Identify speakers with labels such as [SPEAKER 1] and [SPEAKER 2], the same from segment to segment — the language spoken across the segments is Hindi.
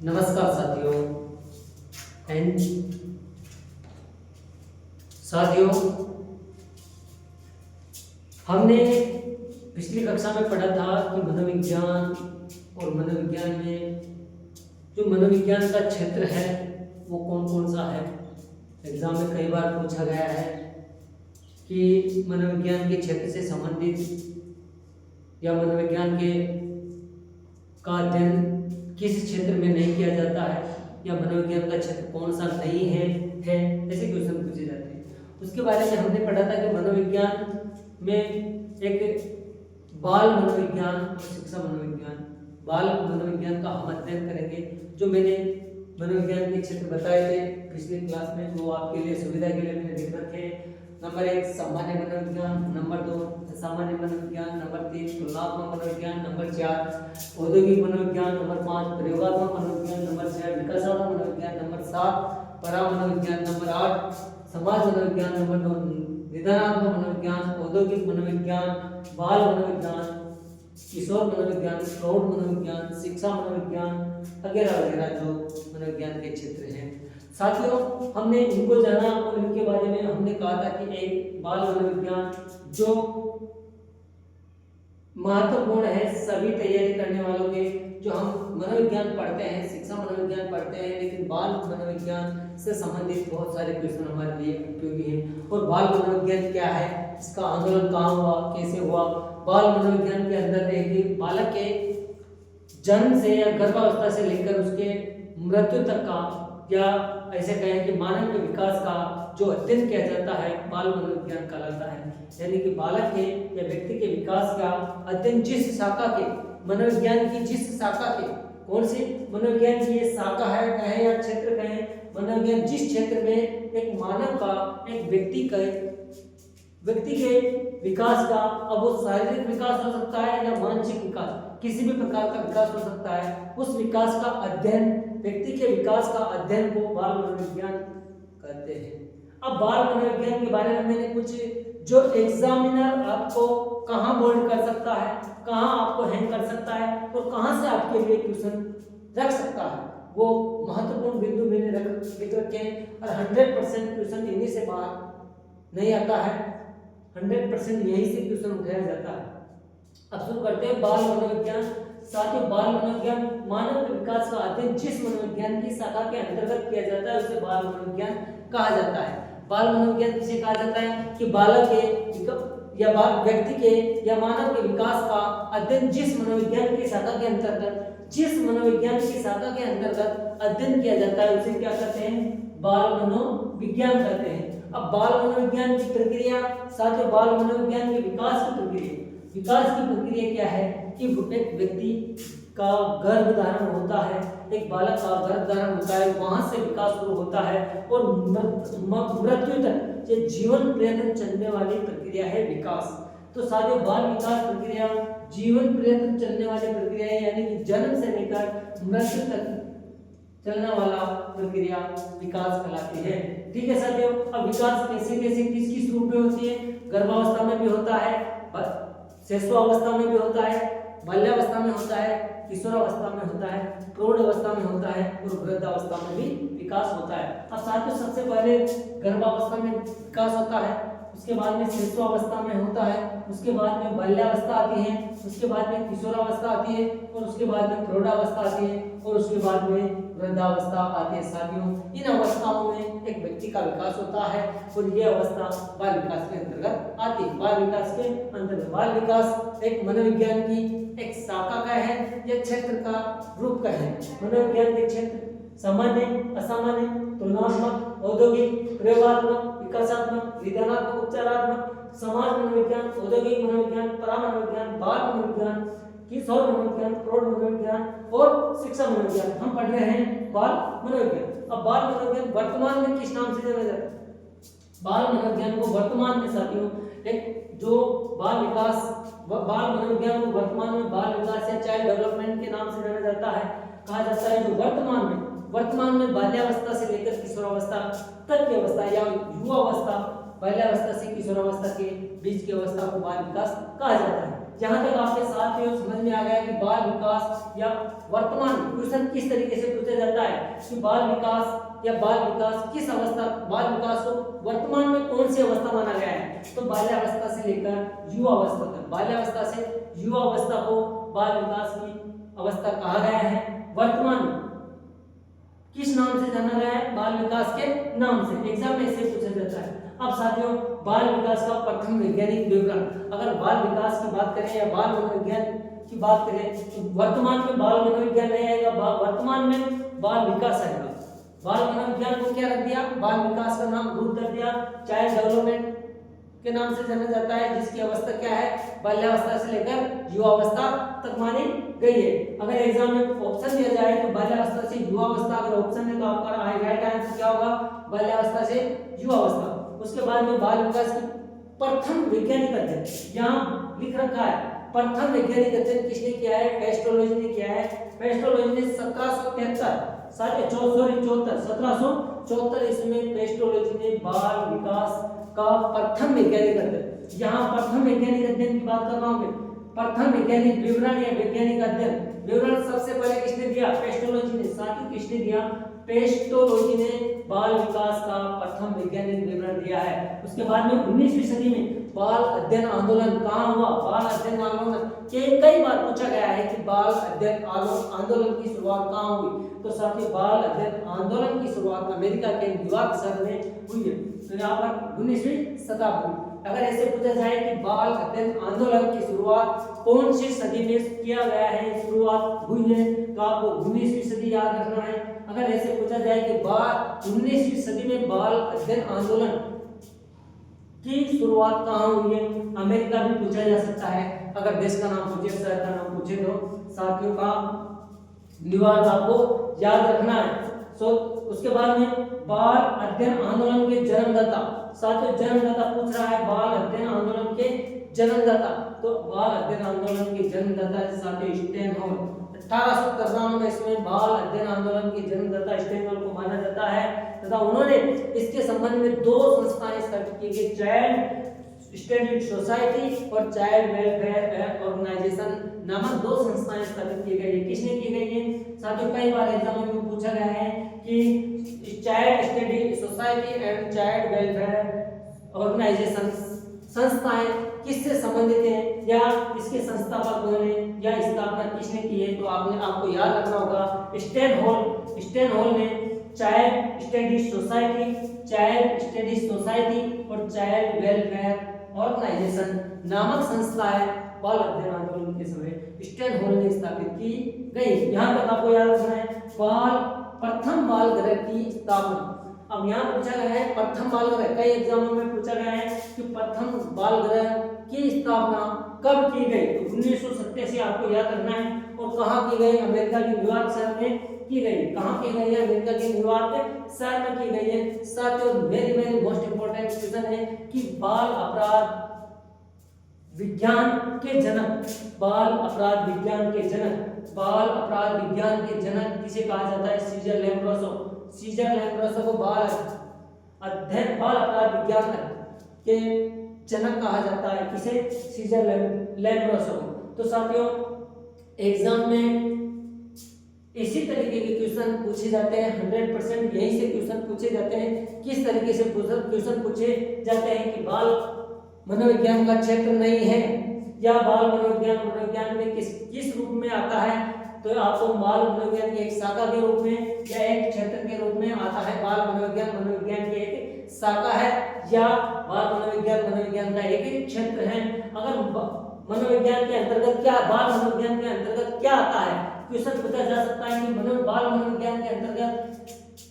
[SPEAKER 1] नमस्कार एंड साथियों, हमने पिछली कक्षा में पढ़ा था कि मनोविज्ञान और मनोविज्ञान में जो मनोविज्ञान का क्षेत्र है वो कौन कौन सा है। एग्जाम में कई बार पूछा गया है कि मनोविज्ञान के क्षेत्र से संबंधित या मनोविज्ञान के का अध्ययन किस क्षेत्र में नहीं किया जाता है या मनोविज्ञान का क्षेत्र कौन सा नहीं है ऐसे क्वेश्चन पूछे जाते हैं। उसके बारे में हमने पढ़ा था कि मनोविज्ञान में एक बाल मनोविज्ञान और शिक्षा मनोविज्ञान, बाल मनोविज्ञान का हम अध्ययन करेंगे। जो मैंने मनोविज्ञान के क्षेत्र बताए थे पिछली क्लास में, वो आपके लिए सुविधा के लिए मैंने लिख रखे हैं। नंबर 1 सामान्य मनोविज्ञान, नंबर 2 सामान्य मनोविज्ञान, नंबर 3 तुलनात्मक मनोविज्ञान, नंबर 4 औद्योगिक मनोविज्ञान, नंबर 5 प्रयोगात्मक मनोविज्ञान, नंबर 6 विकासात्मक मनोविज्ञान, नंबर 7 परामनोविज्ञान, नंबर 8 समाज मनोविज्ञान, नंबर 9 निदानात्मक मनोविज्ञान, औद्योगिक मनोविज्ञान, बाल मनोविज्ञान, किशोर मनोविज्ञान, प्रौढ़ मनोविज्ञान, शिक्षा मनोविज्ञान वगैरह वगैरह जो मनोविज्ञान के क्षेत्र हैं। साथियों, हमने इनको जाना और इनके बारे में हमने कहा था कि एक बाल मनोविज्ञान जो महत्वपूर्ण है सभी तैयारी करने वालों के। जो हम मनोविज्ञान पढ़ते हैं, शिक्षा मनोविज्ञान पढ़ते हैं, लेकिन बाल मनोविज्ञान से संबंधित बहुत सारे क्वेश्चन हमारे लिए उपयोगी हैं। और बाल मनोविज्ञान क्या है, इसका आंदोलन कहाँ हुआ, कैसे हुआ। बाल मनोविज्ञान के अंदर एक बालक के जन्म से या गर्भावस्था से लेकर उसके मृत्यु तक का, या ऐसे कहें कि मानव के विकास का जो अध्ययन किया जाता है बाल मनोविज्ञान कहलाता है। यानी कि बालक के या व्यक्ति के विकास का अध्ययन जिस शाखा के, मनोविज्ञान की जिस शाखा के, कौन सी मनोविज्ञान की ये शाखा है कहें या क्षेत्र कहें, मनोविज्ञान जिस क्षेत्र में एक मानव का, एक व्यक्ति के विकास का, अब वो शारीरिक विकास हो सकता है या मानसिक विकास, किसी भी प्रकार का विकास हो सकता है, उस विकास का अध्ययन, व्यक्ति के विकास का अध्ययन को बाल मनोविज्ञान कहते हैं। अब बाल मनोविज्ञान के बारे में मैंने कुछ जो एग्जामिनर आपको कहाँ बोल्ड कर सकता है, कहाँ आपको हैंग कर सकता है और कहाँ से आपके लिए क्वेश्चन रख सकता है, वो महत्वपूर्ण बिंदु मैंने लिख रखे हैं। और 100% क्वेश्चन इन्हीं से बाहर नहीं आता है, 100% यहीं से क्वेश्चन उठाया जाता है। अब शुरू करते हैं बाल मनोविज्ञान। साथियों, बाल मनोविज्ञान मानव के विकास का अध्ययन जिस मनोविज्ञान की शाखा के अंतर्गत किया जाता है उसे बाल मनोविज्ञान कहा जाता है। बाल मनोविज्ञान किसे कहा जाता है कि बालक के या व्यक्ति के या मानव के विकास का अध्ययन जिस मनोविज्ञान की शाखा के अंतर्गत, जिस मनोविज्ञान की शाखा के अंतर्गत अध्ययन किया जाता है उसे क्या कहते हैं, बाल मनोविज्ञान कहते हैं। अब बाल मनोविज्ञान की प्रक्रिया, साथियों बाल मनोविज्ञान के विकास की प्रक्रिया क्या है कि एक व्यक्ति का गर्भ धारण होता है, एक बालक का गर्भ धारण होता है, वहां से विकास शुरू होता है और मृत्यु तक ये जीवन पर्यंत चलने वाली प्रक्रिया है विकास। तो साथियों बाल विकास प्रक्रिया जीवन पर्यंत चलने वाली प्रक्रिया है, यानी कि जन्म से लेकर मृत्यु तक चलने वाला प्रक्रिया विकास कहलाती है। ठीक है साथियों, अब विकास कैसे कैसे किस किस रूप में होती है, गर्भावस्था में भी होता है, शिशुअवस्था में भी होता है, बाल्यावस्था में होता है, किशोरावस्था में होता है, प्रौढ़ अवस्था में होता है और वृद्धावस्था में भी विकास होता है। अब साथियों सबसे पहले गर्भावस्था में विकास होता है, उसके बाद में शिशुअवस्था में होता है, उसके बाद में बाल्यावस्था आती है, उसके बाद में किशोरावस्था आती है और उसके बाद में प्रौढ़ावस्था आती है और उसके बाद में वृद्धावस्था आती है। साथियों इन अवस्थाओं में एक व्यक्ति का विकास होता है और ये अवस्था बाल विकास के अंतर्गत आती है। बाल विकास के अंतर्गत, बाल विकास एक मनोविज्ञान की एक शाखा का है या क्षेत्र का रूप का है। मनोविज्ञान के क्षेत्र सामान्य, असामान्य, तुलनात्मक, औद्योगिक, प्रयोगात्मक, विकासात्मक, निदानात्मक, उपचारात्मक, समाज मनोविज्ञान, औद्योगिक मनोविज्ञान, परामनोविज्ञान, बाल मनोविज्ञान, किशोर मनोविज्ञान, प्रौढ़ मनोविज्ञान और शिक्षा मनोविज्ञान हम पढ़ रहे हैं बाल मनोविज्ञान। अब बाल मनोविज्ञान वर्तमान में किस नाम से जाना जाता है? बाल मनोविज्ञान को वर्तमान में साथियों एक जो बाल मनोविज्ञान को वर्तमान में बाल विकास या चाइल्ड डेवलपमेंट के नाम से जाना जाता है, कहा जाता है। जो वर्तमान में बाल्यावस्था से लेकर किशोरावस्था तक की अवस्था या युवावस्था, बाल्यावस्था से किशोरावस्था के बीच की अवस्था को बाल विकास कहा जाता है। यहाँ तक आपके साथ में समझ में आ गया कि बाल विकास या वर्तमान क्वेश्चन किस तरीके से पूछा जाता है कि बाल विकास या बाल विकास किस अवस्था, बाल विकास को वर्तमान में कौन सी अवस्था माना गया है, तो बाल्यावस्था से लेकर युवा अवस्था तक, बाल्यावस्था से युवा अवस्था को बाल विकास की अवस्था कहा गया है। वर्तमान किस नाम से जाना गया है, बाल विकास के नाम से, एग्जाम में इसे पूछा जाता है। अब साथियों बाल विकास का प्रथम वैज्ञानिक विवरण, अगर बाल विकास की बात करें या बाल मनोविज्ञान की बात करें तो वर्तमान में बाल मनोविज्ञान नहीं आएगा, वर्तमान में बाल विकास आएगा। बाल मनोविज्ञान को क्या रख दिया, बाल विकास का नाम रूप दे दिया, चाइल्ड डेवलपमेंट के नाम से जाना जाता है, जिसकी अवस्था क्या है, बाल्यावस्था से लेकर युवा अवस्था तक मानी गई है। अगर एग्जाम में ऑप्शन दिया जाए तो बाल्यावस्था से युवा अवस्था, अगर ऑप्शन है तो आपका राइट आंसर क्या होगा, बाल्यावस्था से युवा अवस्था। उसके बाद में बाल विकास की प्रथम वैज्ञानिक अध्ययन यहाँ लिख रखा है, प्रथम वैज्ञानिक अध्ययन किसने किया है, पेस्टोलॉजी ने किया है। पेस्टोलॉजी ने 1774 ईस्वी में पेस्टोलॉजी ने बाल विकास का प्रथम वैज्ञानिक अध्ययन, यहाँ प्रथम वैज्ञानिक अध्ययन की बात कर रहा हूँ मैं, प्रथम वैज्ञानिक विवरण या वैज्ञानिक अध्ययन विवरण सबसे पहले किसने दिया, पेस्टोलॉजी ने। साथ ही किसने दिया, पेस्टोलॉजी ने बाल विकास का प्रथम वैज्ञानिक विवरण दिया है। उसके बाद में 19वीं सदी में बाल अध्ययन आंदोलन कहाँ हुआ, बाल अध्ययन आंदोलन के कई बार पूछा गया है कि बाल अध्ययन आंदोलन की शुरुआत कहाँ हुई, तो साथ ही बाल अध्ययन आंदोलन की शुरुआत अमेरिका के न्यूयॉर्क शहर में हुई है। तो यहाँ पर 19वीं शताब्दी, अगर ऐसे पूछा जाए कि बाल अध्ययन आंदोलन की शुरुआत कौन सी सदी में किया गया है, शुरुआत हुई है, तो आपको 19वीं सदी याद रखना है। अगर ऐसे पूछा जाए कि 19वीं सदी में बाल अध्ययन आंदोलन की शुरुआत कहाँ हुई है, अमेरिका भी पूछा जा सकता है। अगर देश का नाम पूछे, शहर का नाम पूछे तो साथियों का न्यूयॉर्क आपको याद रखना है। उसके बाद में बाल अध्ययन आंदोलन के जन्मदाता, साथियों जन्मदाता पूछ रहा है, बाल अध्ययन आंदोलन के जन्मदाता, तो बाल अध्ययन आंदोलन के जन्मदाता साथियों स्टेनहोल। 1893 में इसमें बाल अध्ययन आंदोलन के जन्मदाता स्टेनहोल को माना जाता है तथा उन्होंने इसके संबंध में 2 संस्थाएं स्थापित की गई, चाइल्ड स्टडी सोसाइटी और चाइल्ड वेलफेयर ऑर्गेनाइजेशन नामक 2 संस्थाएं स्थापित की गई है। किसने की गई है, साथियों कई बार एग्जाम में पूछा गया है कि child study society and child welfare organisation संस्थाएं किससे संबंधित हैं या इसके संस्थापक कौन है या स्थापना किसने की है, तो आपको याद रखना होगा स्टेनहोल ने चाइल्ड स्टडी सोसाइटी और चाइल्ड वेलफेयर ऑर्गेनाइजेशन नामक संस्थाएं बाल अध्ययन आंदोलन के समय स्टेनहोल ने स्थापित की गई। यहाँ तक आपको याद रखना है, प्रथम बाल गृह की स्थापना। अब यहाँ पूछा गया है प्रथम बाल गृह, कई एग्जामों में पूछा गया है कि प्रथम बाल गृह की स्थापना कब की गई, तो 1987 आपको याद रखना है। और कहाँ की गई, अमेरिका के न्यूयॉर्क शहर में की गई। कहाँ की गई है, अमेरिका के न्यूयॉर्क शहर में की गई है। साथियों वेरी मोस्ट इंपोर्टेंट क्वेश्चन है कि बाल अपराध विज्ञान के जनक, बाल अपराध विज्ञान के जनक किसे कहा जाता है, सीजर लैम्ब्रोसो को बाल अपराध विज्ञान के जनक कहा जाता है। किसे, सीजर लैम्ब्रोसो को। तो साथियों एग्जाम में इसी तरीके के क्वेश्चन पूछे जाते हैं, 100% यही से क्वेश्चन पूछे जाते हैं। किस तरीके से क्वेश्चन पूछे जाते हैं कि बाल मनोविज्ञान का क्षेत्र नहीं है या बाल मनोविज्ञान में किस रूप में आता है, तो आपको बाल मनोविज्ञान की एक शाखा के रूप में या एक क्षेत्र के रूप में आता है। बाल मनोविज्ञान की एक शाखा है या बाल मनोविज्ञान का एक क्षेत्र है। अगर मनोविज्ञान के अंतर्गत बाल मनोविज्ञान के अंतर्गत क्या आता है, क्वेश्चन पूछा जा सकता है कि बाल मनोविज्ञान के अंतर्गत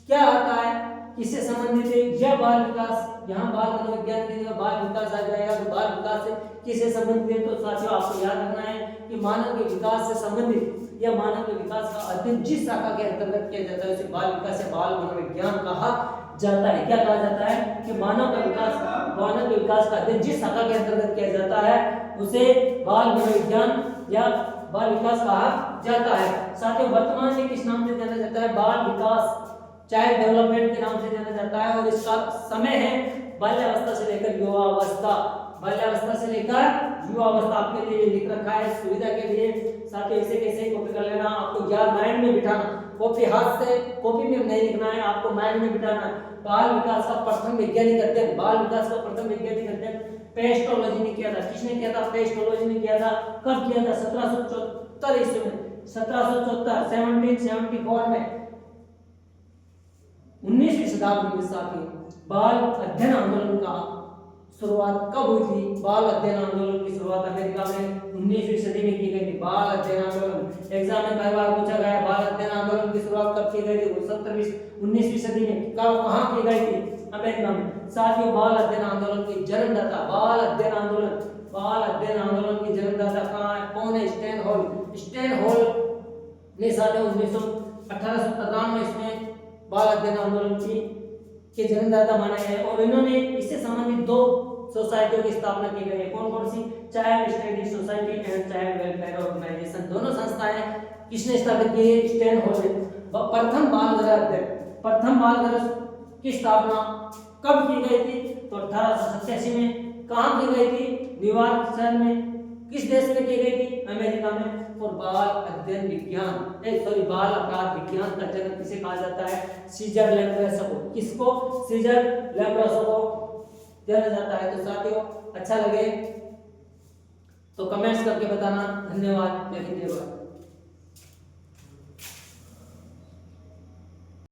[SPEAKER 1] क्या आता है, किससे संबंधित है, या बाल विकास, यहाँ बाल मनोविज्ञान की जगह बाल विकास आ जाएगा, तो बाल विकास से किससे संबंधित है। तो साथियों आपको याद रखना है कि मानव के विकास से संबंधित या मानव के विकास का अध्ययन जिस शाखा के अंतर्गत किया जाता है उसे बाल विकास या बाल मनोविज्ञान कहा जाता है। क्या कहा जाता है कि मानव के विकास का अध्ययन जिस शाखा के अंतर्गत किया जाता है उसे बाल मनोविज्ञान या बाल विकास कहा जाता है। साथियों वर्तमान में किस नाम से जाना जाता है, बाल विकास, चाइल्ड डेवलपमेंट के नाम से जाना जाता है। और इसका समय है बाल्यावस्था से लेकर युवावस्था बाल्यावस्था से लेकर युवावस्था आपके लिए लिख रखा है सुविधा के लिए। साथ ही ऐसे कैसे कॉपी कर लेना, आपको याद माइंड में बिठाना, कॉपी हाथ से कॉपी में नहीं लिखना है, आपको माइंड में बिठाना है। बाल विकास का प्रथम वैज्ञानिक अध्ययन, बाल विकास का प्रथम वैज्ञानिक अध्ययन पेस्टोलॉजी ने किया था। किसने किया था? पेस्टोलॉजी ने किया था। कब किया था? 1774 ईस्वी में, 1774 1774 में। 19वीं शताब्दी में साथी बाल अध्ययन आंदोलन का शुरुआत कब हुई थी? बाल अध्ययन आंदोलन की शुरुआत अमेरिका में 19वीं सदी में की गई थी। बाल अध्ययन आंदोलन एग्जाम में कई बार पूछा गया, बाल अध्ययन आंदोलन की शुरुआत कब की गई थी? 19वीं सदी में। कब, कहां की गई थी? अमेरिका में। साथियों बाल अध्ययन आंदोलन की जन्मदाता, बाल अध्ययन आंदोलन की जन्मदाता कहां है? कौन है? स्टैन हॉल ने साथियों 1893 इसमें बाल अध्ययन आंदोलन के जन्मदाता माने हैं। और इन्होंने इससे संबंधित 2 सोसाइटियों की स्थापना की गई है। कौन कौन सी? Child study society and child welfare organisation. दोनों संस्थाएं किसने स्थापित की है? स्टैन हॉल ने। प्रथम बाल गृह की स्थापना कब की गई थी? तो 1887 में। कहां की गई थी? न्यूयॉर्क शहर में। किस देश में की गई थी? अमेरिका में। और बाल अपराध विज्ञान का जनक किसे कहा जाता है? सीजर लैम्ब्रेसो को। किसको? सीजर लैम्ब्रेसो को जाना जाता है। तो साथियों अच्छा लगे तो कमेंट्स करके बताना। धन्यवाद। जय हिंद जय भारत।